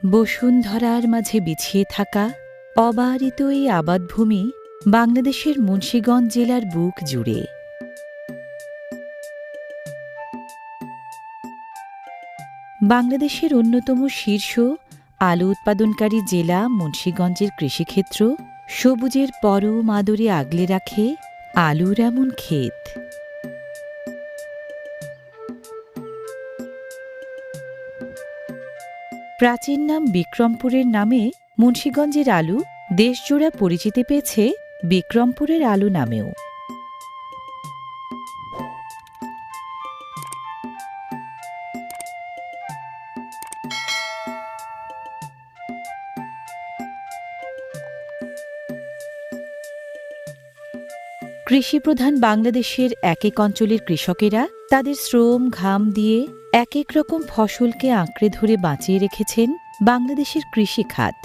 বসুন্ধরার মাঝে বিছিয়ে থাকা অবারিত এই আবাদভূমি বাংলাদেশের মুন্সিগঞ্জ জেলার বুক জুড়ে। বাংলাদেশের অন্যতম শীর্ষ আলু উৎপাদনকারী জেলা মুন্সিগঞ্জের কৃষিক্ষেত্র সবুজের পরম আদরে আগলে রাখে আলুর এমন ক্ষেত। প্রাচীন নাম বিক্রমপুরের নামে মুন্সিগঞ্জের আলু দেশজোড়া পরিচিতি পেয়েছে বিক্রমপুরের আলু নামেও। কৃষিপ্রধান বাংলাদেশের এক এক অঞ্চলের কৃষকেরা তাদের শ্রম ঘাম দিয়ে এক এক রকম ফসলকে আঁকড়ে ধরে বাঁচিয়ে রেখেছেন বাংলাদেশের কৃষি খাত।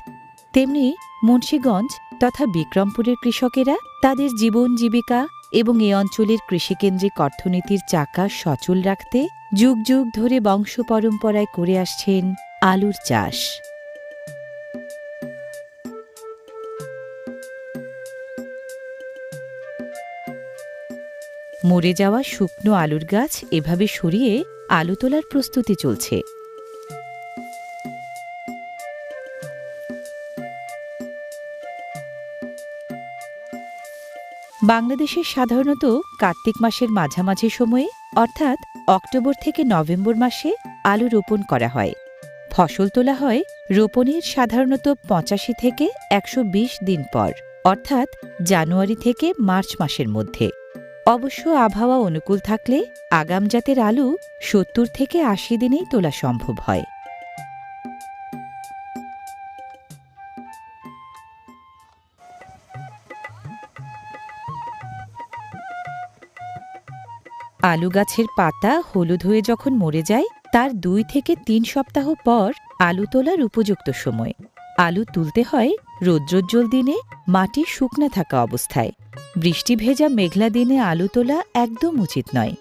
তেমনি মুন্সিগঞ্জ তথা বিক্রমপুরের কৃষকেরা তাদের জীবন জীবিকা এবং এ অঞ্চলের কৃষিকেন্দ্রিক অর্থনীতির চাকা সচল রাখতে যুগ যুগ ধরে বংশ পরম্পরায় করে আসছেন আলুর চাষ। মরে যাওয়া শুকনো আলুর গাছ এভাবে সরিয়ে আলু তোলার প্রস্তুতি চলছে। বাংলাদেশে সাধারণত কার্তিক মাসের মাঝামাঝি সময়ে অর্থাৎ অক্টোবর থেকে নভেম্বর মাসে আলু রোপণ করা হয়। ফসল তোলা হয় রোপণের সাধারণত ৮৫ থেকে ১২০ দিন পর, অর্থাৎ জানুয়ারি থেকে মার্চ মাসের মধ্যে। অবশ্য আবহাওয়া অনুকূল থাকলে আগাম জাতের আলু ৭০ থেকে ৮০ দিনেই তোলা সম্ভব হয়। আলু গাছের পাতা হলুদ হয়ে যখন মরে যায় তার ২ থেকে ৩ সপ্তাহ পর আলু তোলার উপযুক্ত সময়। আলু তুলতে হয় রৌদ্রোজ্জ্বল দিনে, মাটি শুকনা থাকা অবস্থায়। বৃষ্টি ভেজা মেঘলা দিনে আলু তোলা একদম উচিত নয়।